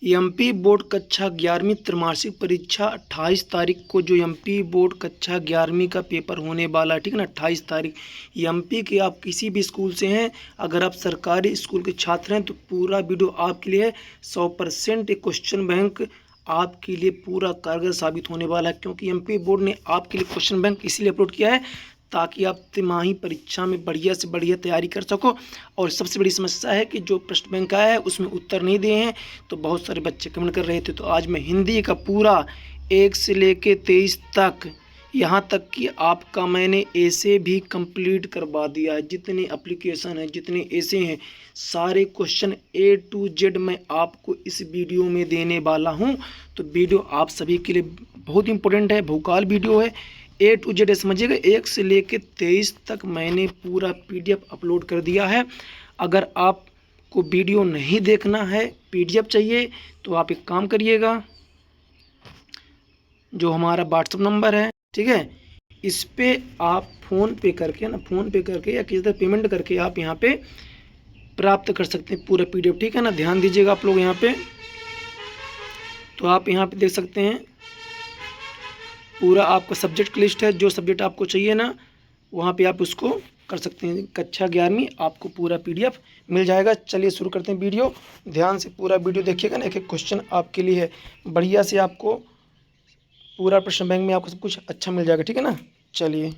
MP board कक्षा 11वीं त्रैमासिक परीक्षा 28 तारीख को जो एमपी बोर्ड कक्षा 11वीं का पेपर होने वाला है, ठीक है ना। 28 तारीख एमपी के आप किसी भी स्कूल से हैं, अगर आप सरकारी स्कूल के छात्र हैं तो पूरा वीडियो आपके लिए 100% एक क्वेश्चन बैंक आपके लिए पूरा कारगर साबित होने वाला है, क्योंकि एमपी बोर्ड ने आपके लिए क्वेश्चन बैंक इसीलिए अपलोड किया है ताकि आप तिमाही परीक्षा में बढ़िया से बढ़िया तैयारी कर सको। और सबसे बड़ी समस्या है कि जो प्रश्न बैंक आया है उसमें उत्तर नहीं दिए हैं, तो बहुत सारे बच्चे कमेंट कर रहे थे। तो आज मैं हिंदी का पूरा 1 से लेके 23 तक, यहाँ तक कि आपका मैंने ऐसे भी कंप्लीट करवा दिया है। जितने एप्लीकेशन हैं, जितने ऐसे हैं, सारे क्वेश्चन A to Z मैं आपको इस वीडियो में देने वाला हूँ। तो वीडियो आप सभी के लिए बहुत इंपॉर्टेंट है, भूकाल वीडियो है। A to Z समझिएगा, 1 से लेके 23 तक मैंने पूरा PDF अपलोड कर दिया है। अगर आपको वीडियो नहीं देखना है, PDF चाहिए, तो आप एक काम करिएगा, जो हमारा व्हाट्सअप नंबर है, ठीक है, इस पे आप फ़ोन पे करके या किसी तरह पेमेंट करके आप यहाँ पे प्राप्त कर सकते हैं पूरा PDF, ठीक है ना। ध्यान दीजिएगा आप लोग यहाँ पे, तो आप यहाँ पे देख सकते हैं पूरा आपका सब्जेक्ट लिस्ट है। जो सब्जेक्ट आपको चाहिए ना, वहाँ पे आप उसको कर सकते हैं। कक्षा 11वीं आपको पूरा PDF मिल जाएगा। चलिए शुरू करते हैं वीडियो। ध्यान से पूरा वीडियो देखिएगा ना, एक एक क्वेश्चन आपके लिए है, बढ़िया से आपको पूरा प्रश्न बैंक में आपको सब कुछ अच्छा मिल जाएगा, ठीक है ना। चलिए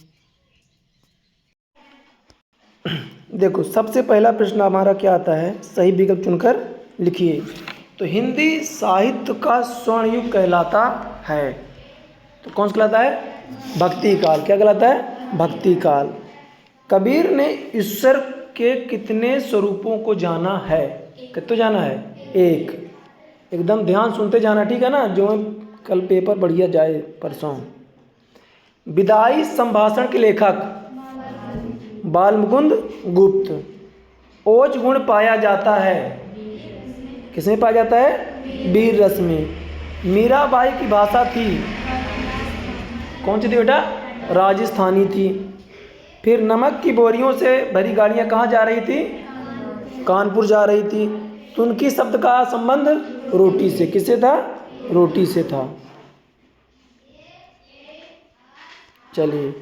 देखो, सबसे पहला प्रश्न हमारा क्या आता है, सही विकल्प चुनकर लिखिए। तो हिंदी साहित्य का स्वर्ण युग कहलाता है, तो कौन सा कहलाता है, भक्ति काल। क्या कहलाता है, भक्ति काल। कबीर ने ईश्वर के कितने स्वरूपों को जाना है, कितने जाना है, एक। एकदम ध्यान सुनते जाना, ठीक है ना, जो कल पेपर बढ़िया जाए परसों। विदाई संभाषण के लेखक बालमुकुंद गुप्त। ओज गुण पाया जाता है, किसमें पाया जाता है, वीर रस में। मीराबाई की भाषा थी, कौन सी थी बेटा, राजस्थानी थी। फिर नमक की बोरियों से भरी गाड़ियाँ कहाँ जा रही थी, कानपुर जा रही थी। तो उनकी शब्द का संबंध रोटी से, किससे था, रोटी से था। चलिए,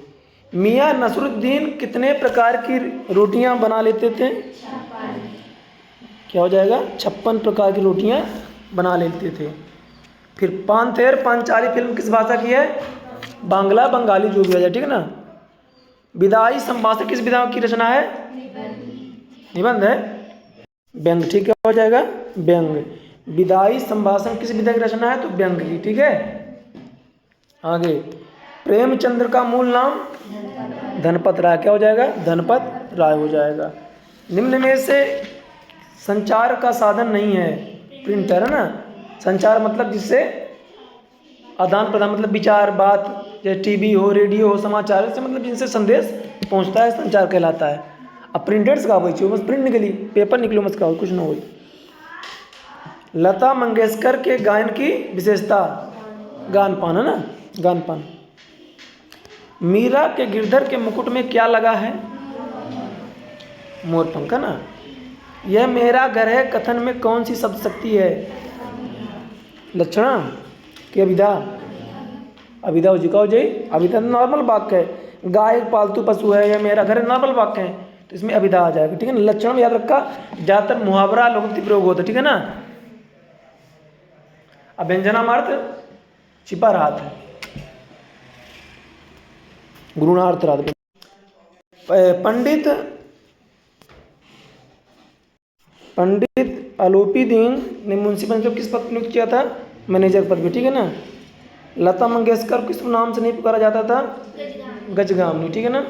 मियाँ नसरुद्दीन कितने प्रकार की रोटियां बना लेते थे, क्या हो जाएगा, 56 प्रकार की रोटियां बना लेते थे। फिर पांथेर पांचाली फिल्म किस भाषा की है, बांग्ला बंगाली जो भी आ जाए, ठीक है ना। विदाई संभाषण किस विधा की रचना है, निबंध है, व्यंग, ठीक है, हो जाएगा व्यंग। विदाई संभाषण किस विधा की रचना है, तो व्यंग की, ठीक है। आगे, प्रेमचंद्र का मूल नाम धनपत राय, क्या हो जाएगा, धनपत राय हो जाएगा। निम्न में से संचार का साधन नहीं है, प्रिंटर है ना। संचार मतलब जिससे आदान प्रदान, मतलब विचार, बात, जैसे टीवी हो, रेडियो हो, समाचार, इससे मतलब जिनसे संदेश पहुंचता है, संचार कहलाता है। अब प्रिंटर्स का वही बस प्रिंट निकली, पेपर निकलो मत का, कुछ ना हो। लता मंगेशकर के गायन की विशेषता, गान पान है ना, गान पान। मीरा के गिरधर के मुकुट में क्या लगा है, मोरपंख है ना। यह मेरा घर है कथन में कौन सी शब्द शक्ति है, लक्षणा कि अभिधा, अभिधा हो जिका हो जाए। अभिधा नॉर्मल वाक्य है, गाय पालतू पशु है, यह मेरा घर है, नॉर्मल वाक्य है, तो इसमें अभिधा आ जाएगा, ठीक है ना। लक्षण याद रखा, ज़्यादातर मुहावरा लोकोक्ति प्रयोग होता है, ठीक है ना। अभ्यंजनामार्थ छिपा रहा था, गुरुणार्थ रात। पंडित आलोपीदीन ने मुंशी प्रेमचंद को किस पद पर नियुक्त किया था, मैनेजर पद पे, ठीक है ना। लता मंगेशकर किस नाम से नहीं पुकारा जाता था, गजगामिनी, ठीक है ना।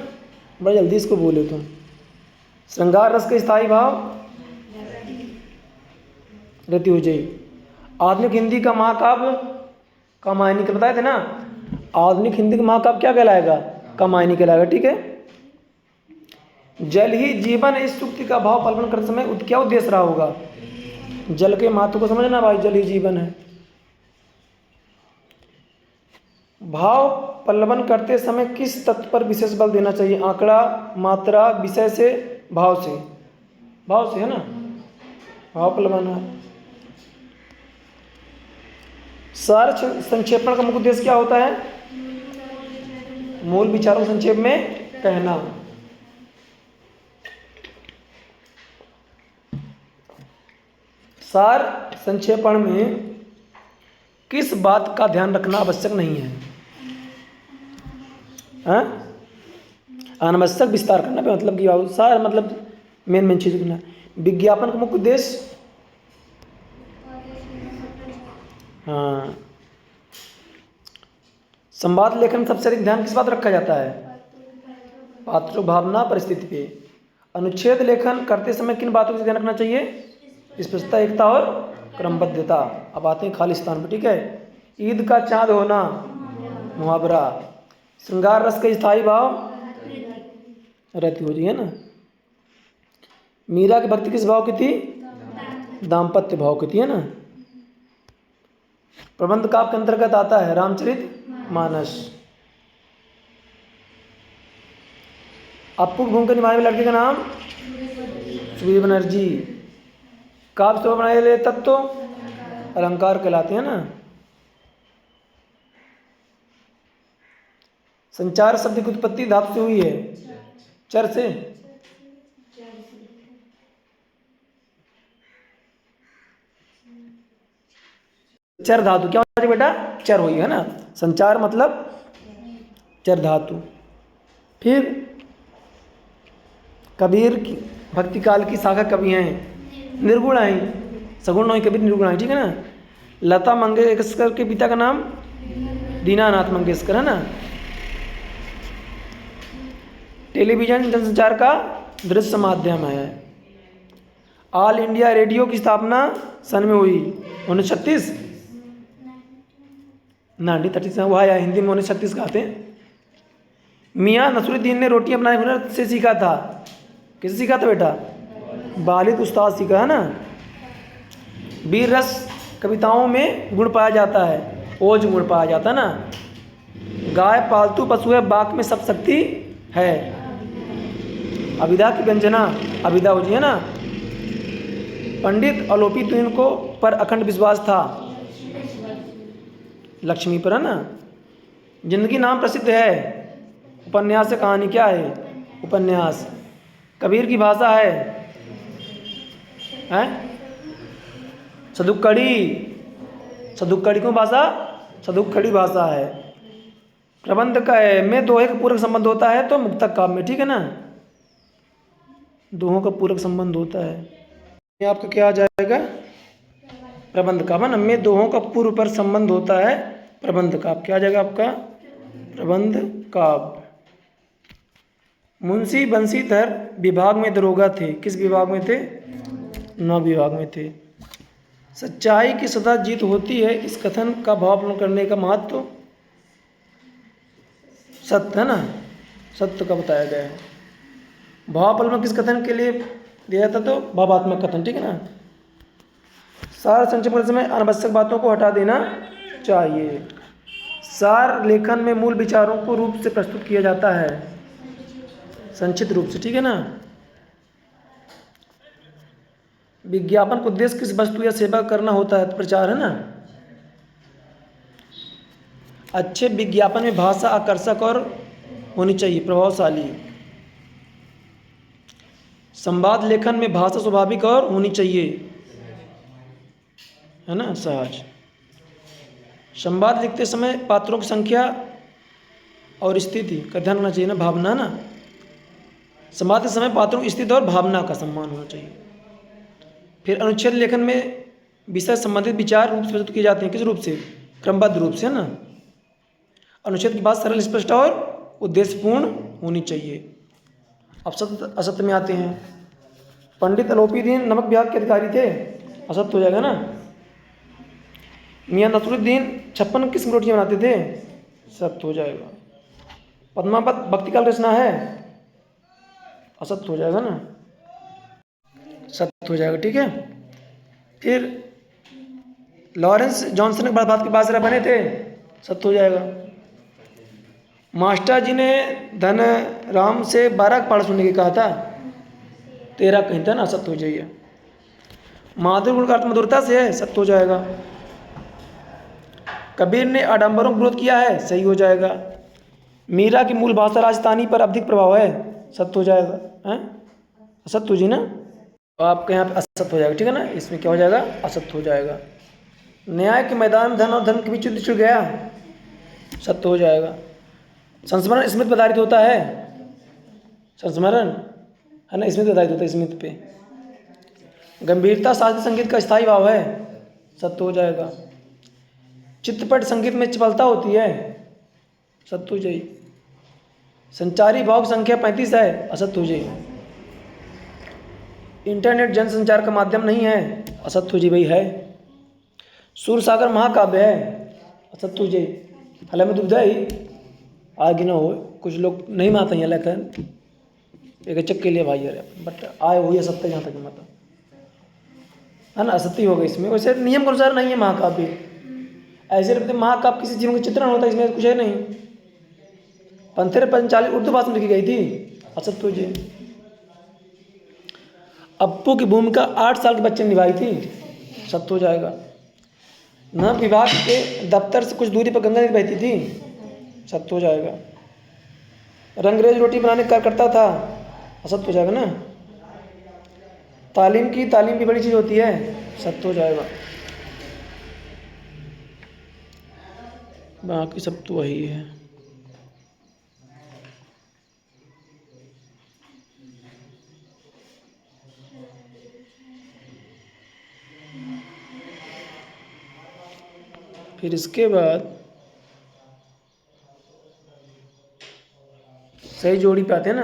बड़ा जल्दी इसको बोले तुम। श्रृंगार रस का स्थायी भाव रति हो जाए। आधुनिक हिंदी का महाकाव्य कामायनी, का बताए थे ना। आधुनिक हिंदी का महाकाव्य क्या कहलाएगा, कामायनी कहलाएगा, ठीक है। जल ही जीवन, इस सूक्ति का भाव पल्लन करते समय क्या उद्देश्य रहा होगा, जल के महत्व को समझना भाई, जल ही जीवन है। भाव पल्लवन करते समय किस तत्व पर विशेष बल देना चाहिए, आंकड़ा, मात्रा, विषय से, भाव से, भाव से है ना, भाव पल्लवन है। सार संक्षेपण का मुख्य उद्देश्य क्या होता है? मूल विचारों को संक्षेप में कहना। सार संक्षेपण में किस बात का ध्यान रखना आवश्यक नहीं है? अनावश्यक विस्तार करना पे मतलब कि सार मतलब मेन चीज करना। विज्ञापन का मुख्य उद्देश्य, हाँ, संवाद लेखन में सबसे अधिक ध्यान किस बात रखा जाता है? पात्र, भावना, परिस्थिति पे। अनुच्छेद लेखन करते समय किन बातों का ध्यान रखना चाहिए? स्पष्टता, एकता और क्रमबद्धता। अब आते हैं खालिस्तान पर, ठीक है। ईद का चांद होना, मुहावरा। श्रृंगार रस का स्थायी भाव, रहती हो रही है ना। मीरा की भक्ति किस भाव की थी? दाम्पत्य भाव की थी, है ना। प्रबंध काव्य के अंतर्गत आता है रामचरित मानस। अप्पू की भूमिका निभाने वाले लड़के का नाम? सुधीर बनर्जी। काव्य से बनाए गए तत्व तो अलंकार कहलाते हैं ना। संचार शब्द की उत्पत्ति धातु से हुई है, चर से। चर धातु क्या होता है बेटा? चर हुई है ना। संचार मतलब चर धातु। फिर कबीर की भक्ति काल की शाखा कवि हैं, निर्गुण आई, सगुण नहीं, कबीर निर्गुण आई, ठीक है ना। लता मंगेशकर के पिता का नाम? दीनानाथ मंगेशकर, है ना। टेलीविजन जनसंचार का दृश्य माध्यम है। ऑल इंडिया रेडियो की स्थापना सन में हुई 1936, 1936 हुआ है, हिंदी में 1936 कहते हैं। मियाँ नसरुद्दीन ने रोटियां बनाए हुनर से सीखा था। किससे सीखा था बेटा? वालिद उस्ताद सीखा, है ना। वीर रस कविताओं में गुण पाया जाता है, ओज गुण पाया जाता है ना। गाय पालतू पशु है, बाक में सब शक्ति है। अभिधा की व्यंजना, अभिधा हो जी, है ना। पंडित अलोपी तुइन को पर अखंड विश्वास था, लक्ष्मी पर, है ना। जिंदगी नाम प्रसिद्ध है, उपन्यास से कहानी क्या है? उपन्यास। कबीर की भाषा है सदुक्कड़ी। सदुक्कड़ी को भाषा? सदुक्कड़ी भाषा है। प्रबंध का है में दोहे का पूरक संबंध होता है तो मुक्तक काव्य में, ठीक है ना। दोहों का पूरक संबंध होता है। ये आपका क्या आ जाएगा? प्रबंध काव्य ना, में दोहों का पूर्व पर संबंध होता है प्रबंध काव्य। क्या आ जाएगा आपका? प्रबंध काव्य। मुंशी बंसीधर विभाग में दरोगा थे, किस विभाग में थे? 9 विभाग में थे। सच्चाई की सदा जीत होती है, इस कथन का भावापन्न करने का महत्व? सत्य, है ना, सत्य का बताया गया है। भावापन्न किस कथन के लिए दिया था? तो भावात्मक कथन, ठीक है ना। सार संक्षेपण के समय अनावश्यक बातों को हटा देना चाहिए। सार लेखन में मूल विचारों को रूप से प्रस्तुत किया जाता है, संक्षिप्त रूप से, ठीक है ना। विज्ञापन का उद्देश्य किस वस्तु या सेवा करना होता है? प्रचार, है ना। अच्छे विज्ञापन में भाषा आकर्षक और होनी चाहिए, प्रभावशाली। संवाद लेखन में भाषा स्वाभाविक और होनी चाहिए, है ना, सहज। संवाद लिखते समय पात्रों की संख्या और स्थिति का ध्यान रखना चाहिए ना, भावना ना। संवाद के समय पात्रों की स्थिति और भावना का सम्मान होना चाहिए। फिर अनुच्छेद लेखन में विषय संबंधित विचार रूप से प्रस्तुत किए जाते हैं, किस रूप से? क्रमबद्ध रूप से, है ना। अनुच्छेद की बात सरल, स्पष्ट और उद्देश्यपूर्ण होनी चाहिए। अब सत्य असत्य में आते हैं। पंडित अलोपीदीन नमक विभाग के अधिकारी थे, असत्य हो जाएगा ना। मियाँ नसरुद्दीन 56 किस्म की रोटियाँ बनाते थे, सत्य हो जाएगा। पद्मावत भक्ति काल रचना है, असत्य हो जाएगा ना, सत्य हो जाएगा, ठीक है। फिर लॉरेंस जॉनसन के भारत के बादशाह बने थे, सत्य हो जाएगा। मास्टर जी ने धन राम से 12 पाठ सुनने की कहा था, 13 कहीं था ना, सत्य हो जाइए। माधुर गुण का अर्थ मधुरता से है, सत्य हो जाएगा। कबीर ने आडंबरों का विरोध किया है, सही हो जाएगा। मीरा की मूल भाषा राजस्थानी पर अधिक प्रभाव है, सत्य हो जाएगा। हैं, असत्य हो जी ना, तो आपके यहाँ पे असत्य हो जाएगा, ठीक है ना, इसमें क्या हो जाएगा, असत्य हो जाएगा। न्याय के मैदान में धन और धर्म के बीच युद्ध छिड़ गया, सत्य हो जाएगा। संस्मरण स्मृति पर आधारित होता है, संस्मरण है ना स्मृति पर आधारित होता है, स्मृति पे। गंभीरता शास्त्रीय संगीत का स्थायी भाव है, सत्य हो जाएगा। चित्रपट संगीत में चपलता होती है, सत्य हो जाएगी। संचारी भाव की संख्या 35 है, असत्य हो जाएगी। इंटरनेट जनसंचार का माध्यम नहीं है, असत्य हो जाएगी, भाई है। सूरसागर महाकाव्य है, असत्य हो जाएगी। हालांकि में दुविधा ही आगे ना हो, कुछ लोग नहीं मानते हैं, लेकिन एक चक के लिए भाई यार, बट आए हुई है सत्य, यहाँ तक माता है ना, असत्य होगा इसमें। वैसे नियम के अनुसार नहीं है महाकाव्य, ऐसे लगते महाकाव्य किसी जीवन का चित्रण होता है, इसमें कुछ है नहीं। पंथेर पंचाली उर्दू भाषा में लिखी गई थी, असत्य हो जाए। अप्पू की भूमिका 8 साल के बच्चे ने निभाई थी, सत्य हो जाएगा। न विभाग के दफ्तर से कुछ दूरी पर गंगा नदी बहती थी, सत्य हो जाएगा। रंगरेज रोटी बनाने का कार्य करता था, असत्य हो जाएगा ना। तालीम भी बड़ी चीज़ होती है, सत्य हो जाएगा। बाकी सब तो वही है। फिर इसके बाद सही जोड़ी पे आते हैं ना।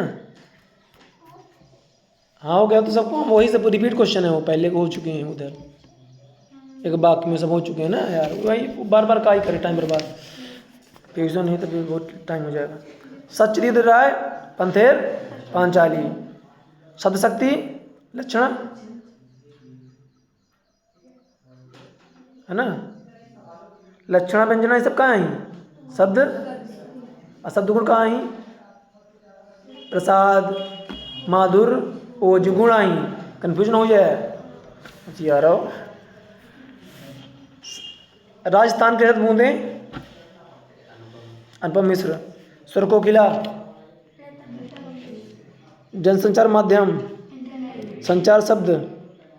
हाँ हो गया तो सबको, वही सब रिपीट क्वेश्चन है, वो पहले को हो चुके हैं उधर, एक बाकी में सब हो चुके हैं ना यार, वही बार बार का ही करे, टाइम बर्बाद, रिविजन नहीं तो फिर बहुत टाइम हो जाएगा। सचरित्र राय पंथेर पांचाली, शब्द शक्ति लक्षण है ना, लक्षणा व्यंजना ये सब कहाँ आई, शब्द अशब्द गुण कहाँ आई, प्रसाद माधुर ओज गुण आई, कन्फ्यूजन हो जाए यार। राजस्थान के रथ बूंदे अनुपम मिश्र। स्वर कोकिला जनसंचार माध्यम, संचार शब्द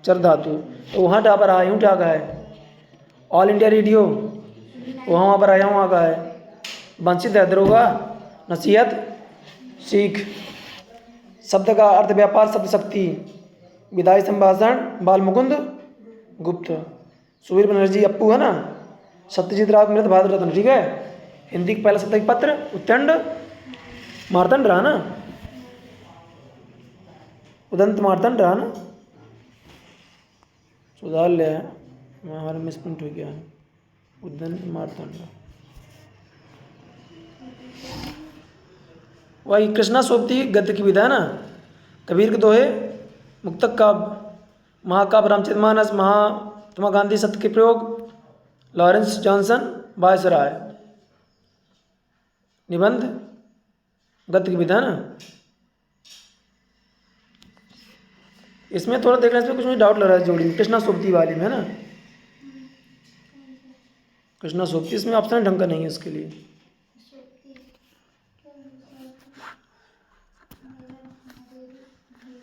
चर धातु, तो वहाँ टापर आया, यूँ क्या का है। ऑल इंडिया रेडियो, वहाँ पर आया, वहाँ का है। वंचित है दरोगा, नसीहत सीख। शब्द का अर्थ व्यापार शब्द शक्ति, विदाई संभाषण बाल मुकुंद गुप्त। सुवीर बनर्जी अप्पू है ना, सत्यजीत राव मृत भारत रत्न, ठीक है। हिंदी का पहला साप्ताहिक पत्र उत्तंड मार्तंड रहा ना, उदंत मार्तंड रहा ना, सुधार ले हमारा मिसप्रिंट हो गया है, उदंत मार्तंड। वही कृष्णा सोबती गद्य की विधा है ना, कबीर के दोहे, मुक्तक काव्य, महाकाव्य रामचरितमानस, महात्मा गांधी सत्य के प्रयोग, लॉरेंस जॉनसन वायसराय। निबंध गद्य की विधा है ना, इसमें थोड़ा देखने से कुछ मुझे डाउट लग रहा है जोड़ी में, कृष्णा सोबती वाली में है ना, कृष्णा सोबती, इसमें ऑप्शन ढंग का नहीं है इसके लिए।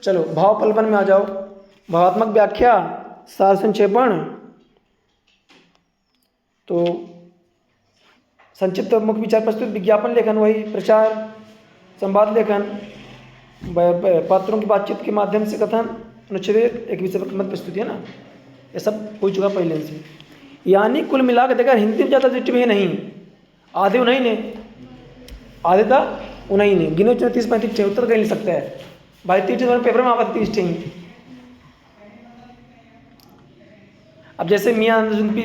चलो भाव पलपन में आ जाओ। भावात्मक व्याख्या, सार संक्षेपण, तो संक्षिप्त मुख्य विचार प्रस्तुत, विज्ञापन लेखन, वही प्रचार, संवाद लेखन, पात्रों की बातचीत के माध्यम से कथन, अनुच्छेद एक विषय पर मत प्रस्तुति है ना, ये सब हो चुका पहले से। यानी कुल मिलाकर देखा हिंदी में ज़्यादा डिस्ट्रिक्ट है नहीं, आधे उन्हीं ने, आधे था उन्हीं ने, गिने चुने 30-35 उत्तर कहीं ले सकते हैं भाई, 30 पेपर में आपत्ति 30 ही। अब जैसे मियाँ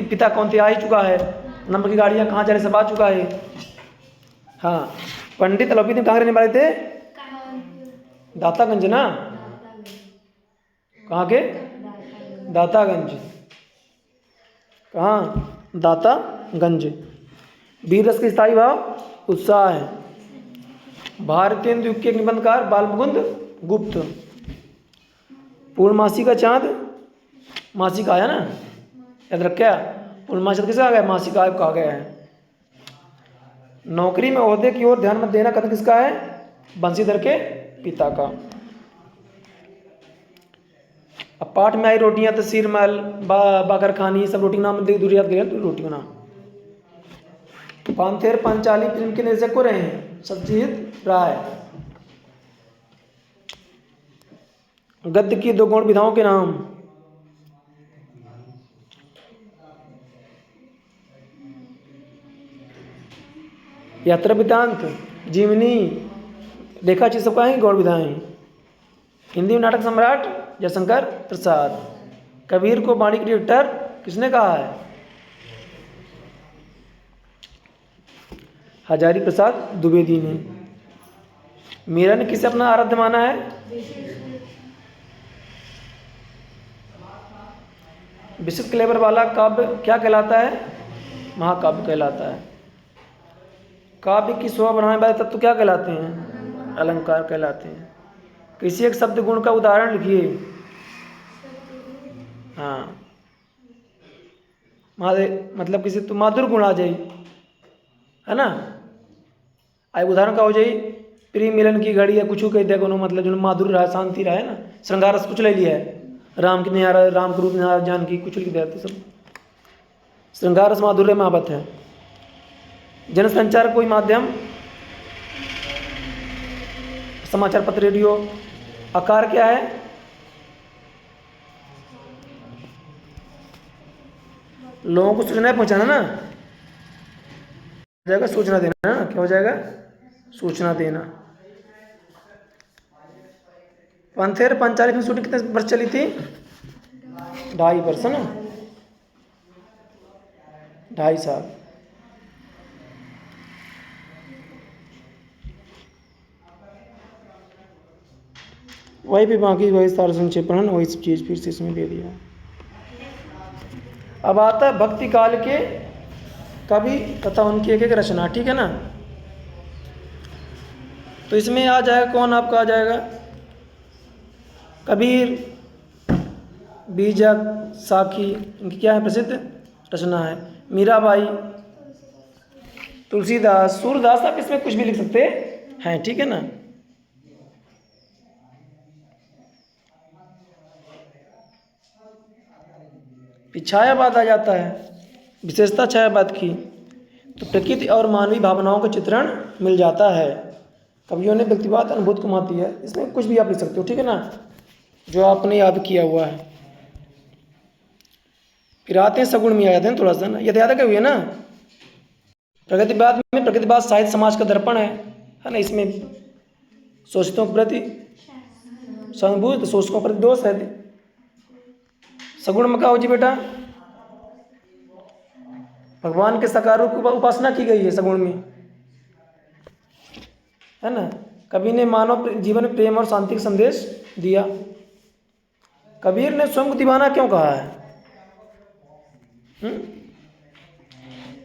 पिता कौन थे आ ही चुका है, नंबर की गाड़ियाँ कहाँ जा रही सब आ चुका है। हाँ, पंडित अलौकिक कहाँ रहने वाले थे, दातागंज ना, कहाँ के, दातागंज, कहाँ, दातागंज। वीर रस के स्थायी भाव उत्साह है। भारतीय युग के निबंधकार बाल मुकुंद गुप्त। पूर्णमासी का चांद, मासिक आया ना, याद रखा, पूर्णमासी किसका आ गया, मासिक आय कहा गया है। नौकरी में ओहदे की ओर ध्यान मत देना कथन किसका है, बंशीधर के पिता का। अब पाठ में आई रोटियां तसीर महल बाकर खानी, सब रोटी नाम दूर याद करिए रोटी का नाम। पांथेर पांचाली फिल्म के निर्देशक को रहे हैं सत्यजीत राय। गद्य की 2 गौण विधाओं के नाम, यात्रा वृत्तांत, जीवनी, रेखा चित्र सबका है गौण विधाएं। हिंदी में नाटक सम्राट जयशंकर प्रसाद। कबीर को वाणी के डायरेक्टर किसने कहा है, हजारी प्रसाद द्विवेदी ने। मीरा ने किसे अपना आराध्य माना है, विशिष्ट क्लेवर वाला काव्य क्या कहलाता है, महाकाव्य कहलाता है। काव्य की शोभा बढ़ाने वाले तत्व क्या कहलाते हैं, अलंकार कहलाते हैं। किसी एक शब्द गुण का उदाहरण लिखिए। हाँ, मतलब किसी तो माधुर गुण आ जाए, है ना। आए उदाहरण का हो जाए, प्रिय मिलन की घड़ी है, कुछ कह दिया कोनो, मतलब जो माधुर रहा, शांति रहा है ना। श्रृंगार रस कुछ ले लिया है, राम की निहारा, राम के रूप निहारा, जानकी कुछ लिख दिया, तो सब श्रृंगार रस माधुर्य महावत है। जनसंचार कोई माध्यम, समाचार पत्र, रेडियो। आकार क्या है, लोगों को सूचना पहुंचाना ना, जाएगा सूचना देना ना, क्या हो जाएगा, सूचना देना। पांथेर पांचाली फिल्म शूटिंग कितने वर्ष चली थी, 2.5 वर्ष ना, 2.5 साल। वही भी बाकी वही सारा संक्षेपण, वही सब चीज़ फिर से इसमें दे दिया। अब आता है भक्ति काल के कवि तथा उनकी एक एक रचना, ठीक है ना। तो इसमें आ जाएगा कौन, आपका आ जाएगा कबीर, बीजक, साखी, इनकी क्या है प्रसिद्ध रचना है। मीराबाई, तुलसीदास, सूरदास, आप इसमें कुछ भी लिख सकते हैं, ठीक है ना। छायावाद आ जाता है, विशेषता छायावाद की, तो प्रकृति और मानवीय भावनाओं का चित्रण मिल जाता है। कवियों ने व्यक्तिवाद अनुभूत को महत्व दिया, इसमें कुछ भी आप लिख सकते हो, ठीक है ना, जो आपने याद किया हुआ है। फिर आते हैं सगुण में, आ जाते हैं थोड़ा सा ना, यह याद है ना। प्रगतिवाद में, प्रगतिवाद साहित्य समाज का दर्पण है ना। इसमें शोषितों के प्रति सहानुभूति, शोषकों के प्रति दोष है। सगुण में क्या हो जी बेटा, भगवान के साकार रूप की उपासना की गई है सगुण में, है ना। कवि ने मानव जीवन में प्रेम और शांति का संदेश दिया। कबीर ने स्वयं को दीवाना क्यों कहा है,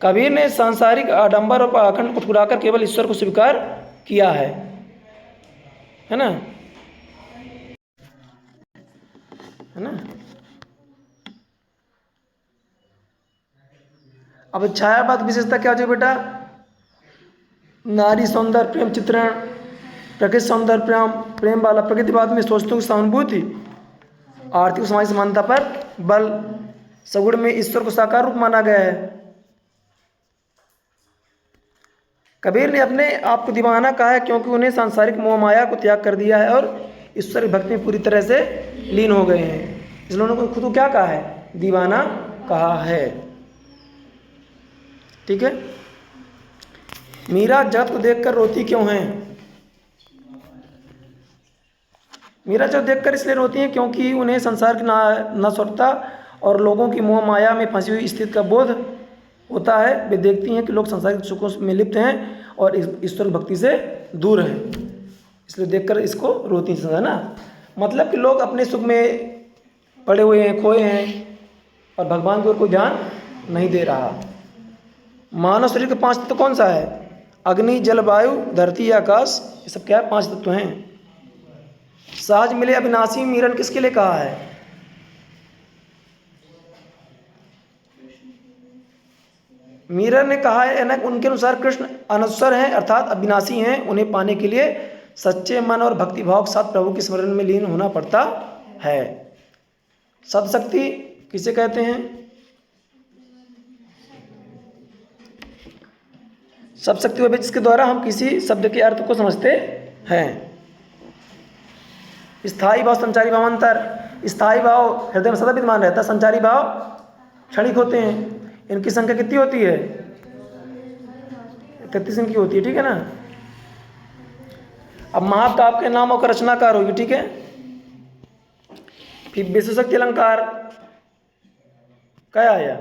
कबीर ने सांसारिक आडंबर और पाखंड को ठुकराकर केवल ईश्वर को स्वीकार किया है ना, है ना। अब छायावाद विशेषता क्या हो बेटा, नारी सौंदर्य प्रेम चित्रण, प्रकृति सौंदर्य प्रेम वाला। प्रकृतिवाद में सोचतों की सहानुभूति, आर्थिक सामाजिक समानता पर बल। सगुण में ईश्वर को साकार रूप माना गया है। कबीर ने अपने आप को दीवाना कहा है क्योंकि उन्हें सांसारिक मोह माया को त्याग कर दिया है और ईश्वर की भक्ति में पूरी तरह से लीन हो गए हैं, इसलिए उन्होंने खुद को क्या कहा है, दीवाना कहा है, ठीक है। मीरा जगत को देखकर रोती क्यों है, मीरा जगत देखकर इसलिए रोती हैं क्योंकि उन्हें संसार की नाशवरता और लोगों की मोह माया में फंसी हुई स्थिति का बोध होता है। वे देखती हैं कि लोग संसारिक सुखों में लिप्त हैं और ईश्वर भक्ति से दूर हैं, इसलिए देखकर इसको रोती हैं ना। मतलब कि लोग अपने सुख में पड़े हुए हैं, खोए हैं और भगवान की ओर कोई ध्यान नहीं दे रहा। मानव शरीर के 5 तत्व कौन सा है, अग्नि, जल, वायु, धरती, आकाश, ये सब क्या है, 5 तत्व हैं। सहज मिले अविनाशी मिलन किसके लिए कहा है, मीरा ने कहा है ना, उनके अनुसार कृष्ण अनश्वर हैं अर्थात अविनाशी हैं। उन्हें पाने के लिए सच्चे मन और भक्तिभाव के साथ प्रभु के स्मरण में लीन होना पड़ता है। सदशक्ति किसे कहते हैं? सदशक्ति वह है जिसके द्वारा हम किसी शब्द के अर्थ को समझते हैं। स्थायी भाव संचारी भाव अंतर। स्थायी भाव हृदय में सदा विद्यमान रहता है, संचारी भाव क्षणिक होते हैं। इनकी संख्या कितनी होती है? 33 इनकी होती है, ठीक है ना। अब महाकाव्य के नाम और रचनाकार होगी, ठीक है। फिर विश्वशक्ति अलंकार क्या आया?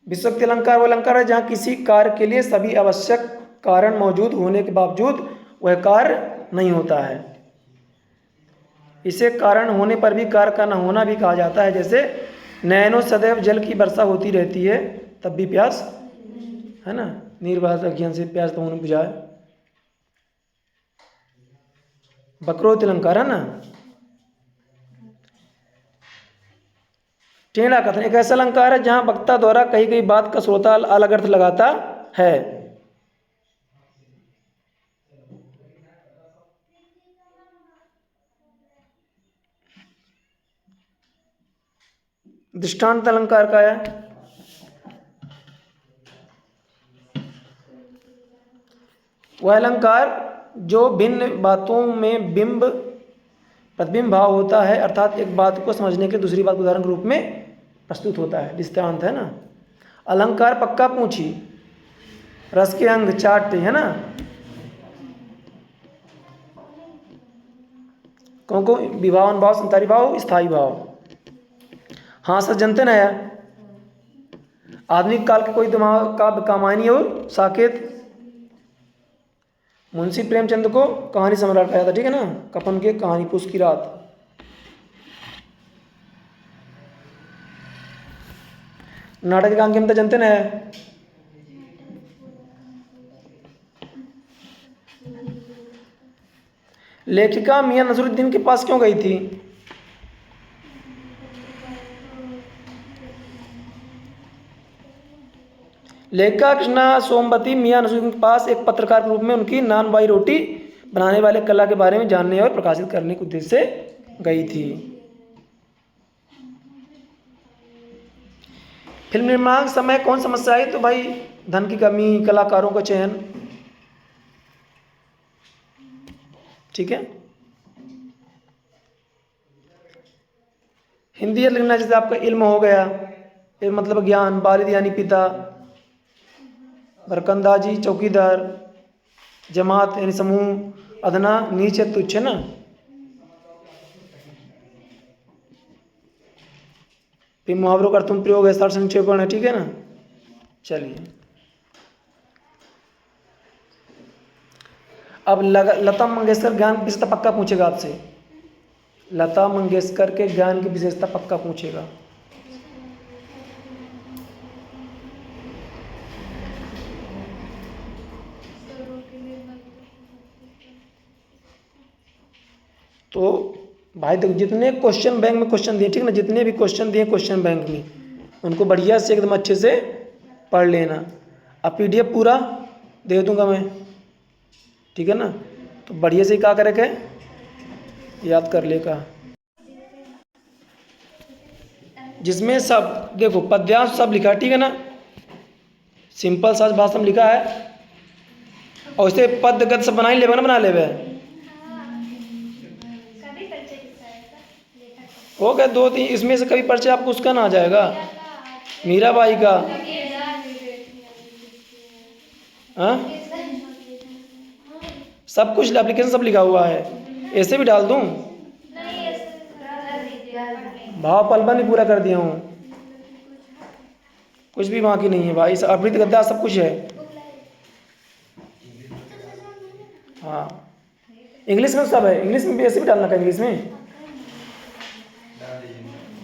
विश्वशक्ति अलंकार वो अलंकार है जहाँ किसी कार्य के लिए सभी आवश्यक कारण मौजूद होने के बावजूद वह कार्य नहीं होता है। इसे कारण होने पर भी कार्य का न होना भी कहा जाता है। जैसे नैनो सदैव जल की वर्षा होती रहती है तब भी प्यास, है ना, निर्वाध अज्ञान से प्यास तो होने बुझाए। बकरोत अलंकार है ना। टेढ़ा कथन एक ऐसा अलंकार है जहां वक्ता द्वारा कही गई बात का श्रोता अलग अर्थ लगाता है। दृष्टांत अलंकार का है वह अलंकार जो भिन्न बातों में बिंब प्रतिबिंब भाव होता है, अर्थात एक बात को समझने के दूसरी बात उदाहरण के रूप में प्रस्तुत होता है। दृष्टांत है ना। अलंकार पक्का पूछी, रस के अंग चाटते, है ना। कौन कौन? विभावन भाव, संतारी भाव, स्थायी भाव। हाँ सर, जनते ना यार। आधुनिक काल के कोई दिमाग का कामायनी और साकेत मुंशी प्रेमचंद को कहानी सम्राट कहा था, ठीक है ना। कपन के कहानी पुष्प की रात। नाटक का अंकित जनते ना है। लेखिका मियां नसरुद्दीन के पास क्यों गई थी? लेखिका कृष्णा सोमवती मियां नसरुद्दीन के पास एक पत्रकार के रूप में उनकी नान बाई रोटी बनाने वाले कला के बारे में जानने और प्रकाशित करने के उद्देश्य से गई थी। फिल्म निर्माण समय कौन समस्या आई? तो भाई धन की कमी, कलाकारों का चयन, ठीक है। हिंदी लिखना जैसे आपका इल्म हो गया, इल्म मतलब ज्ञान, वालिद यानी पिता, बरकंदाजी चौकीदार, जमात यानी समूह, अदना नीच है तुच्छ, है ना। फिर मुहावरों का तुम प्रयोग है, सार संक्षेपण है, ठीक है ना। चलिए अब लता मंगेशकर ज्ञान की विशेषता पक्का पूछेगा आपसे। लता मंगेशकर के ज्ञान की विशेषता पक्का पूछेगा। तो भाई देखो, जितने क्वेश्चन बैंक में क्वेश्चन दिए, ठीक ना, जितने भी क्वेश्चन दिए क्वेश्चन बैंक में, उनको बढ़िया से एकदम अच्छे से पढ़ लेना। अब PDF पूरा दे दूंगा मैं, ठीक है ना। तो बढ़िया से क्या करेगा, याद कर लेगा, जिसमें सब देखो पद्यांश सब लिखा है, ठीक है ना। सिंपल सा भाषा में लिखा है और इसे पद गद सब बना ही लेवे ना, बना लेवे। हो गया 2-3, इसमें से कभी परिचय आपको उसका ना आ जाएगा, मीराबाई का। हाँ सब कुछ एप्लीकेशन सब लिखा हुआ है, ऐसे भी डाल दूं। भाव पलबन ही पूरा कर दिया हूँ, कुछ भी बाकी नहीं है भाई, अवृत गद्दा सब कुछ है। हाँ इंग्लिश में सब है, इंग्लिश में भी ऐसे भी डालना का, इंग्लिश में।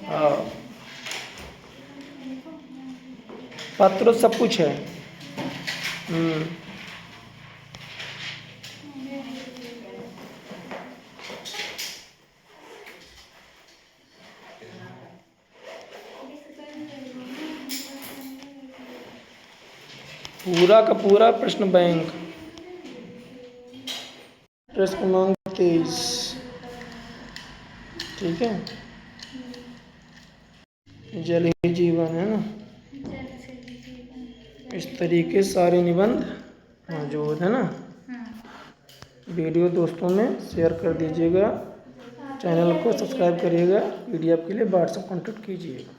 हाँ पत्र सब कुछ है। पूरा का पूरा प्रश्न बैंक। प्रश्न क्रमांक 23। ठीक है, जल ही जीवन है ना। इस तरीके सारे निबंध मौजूद है ना। वीडियो दोस्तों में शेयर कर दीजिएगा, चैनल को सब्सक्राइब करिएगा, PDF के लिए व्हाट्सएप कॉन्टैक्ट कीजिएगा।